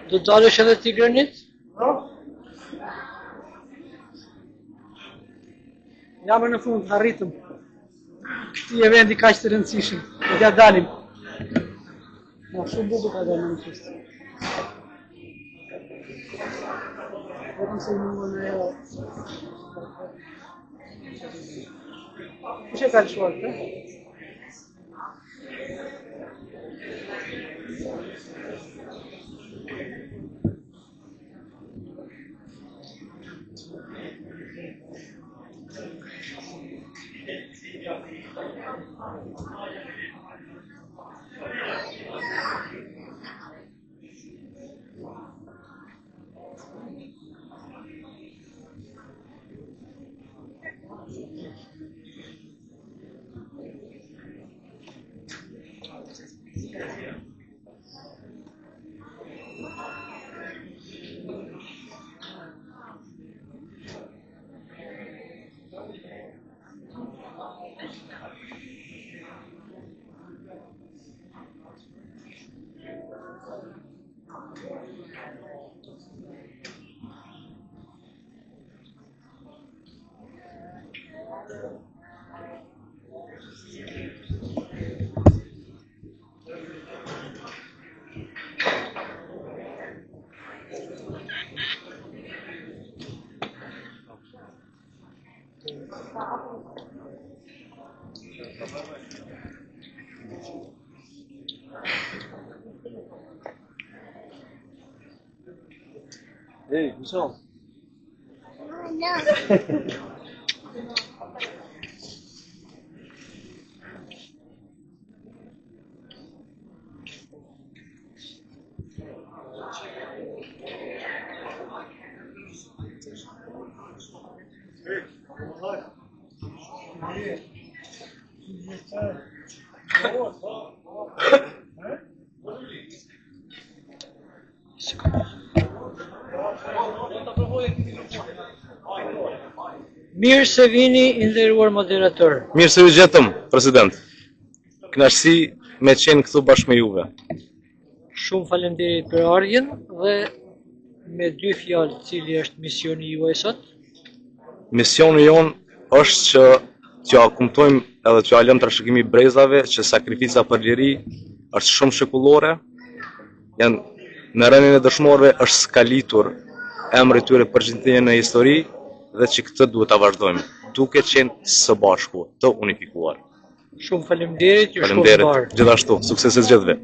Do dalësh edhe ti Granit? Jam në fund, arritëm. Ti e vendi kaq të rëndësishëm. Do t'ja dalim. Na shumë bukur ka dalë manifest. Vetëm se mua në ajo. Kush e ka lëshuar këtë? Hey, Michel. Mirë se vini i nderuar moderator. Mirë se u gjetëm, president. Kënaqësi me të qenë këtu bashkë me juve. Shumë faleminderit për ardhjen dhe me dy fjalë cili është misioni juaj sot? Misioni jon është që t'ja kumtojmë edhe t'ja lëmë trashëgimi brezave që sakrifica për liri është shumë shekullore. Në rënien e dëshmorëve është skalitur emri tyre për gjithësinë në histori dhe që këtë duhet ta vazhdojmë, duke qenë së bashku, të unifikuar. Shumë faleminderit, ju shkoj Faleminderit, mbar. gjithashtu, suksese gjithëve.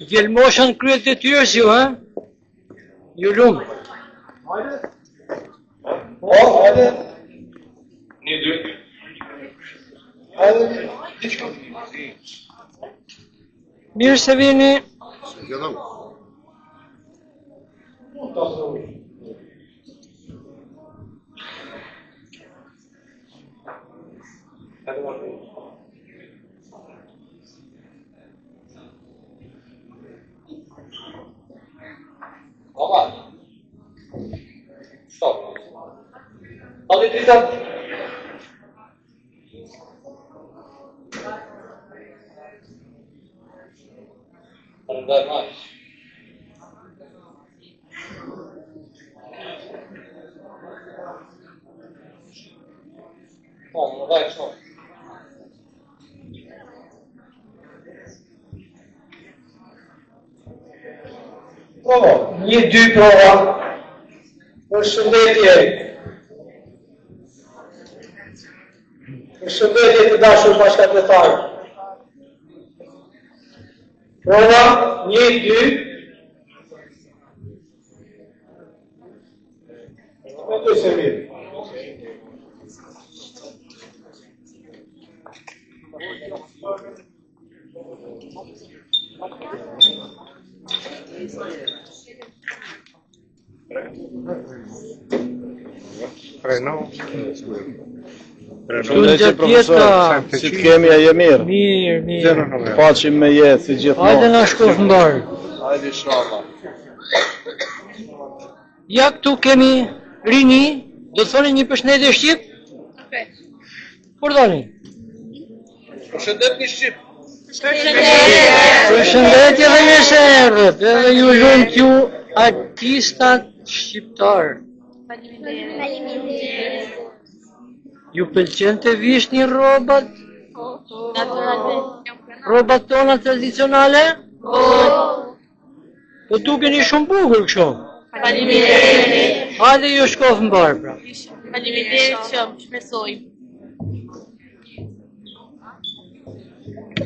Djelmoshën kryet detyrës ju, ha? Ju lumë. Mirë se vini. Stop. Hadi Tristan. Very much. Oh, right, so. 1, 2 prova. Përshëndetje. Përshëndetje të dashur bashkëpunëtar. Prova 1, 2. Mendoj se mirë. Shkundja tjeta. Si të kemi a je mirë? Mirë. Paqim me jetë, si gjithmonë. Hajde na shkof mbarë. Hajde inshallah. Ja këtu kemi rini, do të thoni një përshëndetje shqip? Kur doni? Përshëndet një shqip. Përshëndetje dhe mirë se erdhët, edhe ju lumt ju artistat shqiptar. Ju pëlqen të vishni rrobat? Rrobat tona tradicionale? Po dukeni shumë bukur kështu. Faleminderit. Hajde ju shkof mbarë pra. Faleminderit shumë, shpresojmë.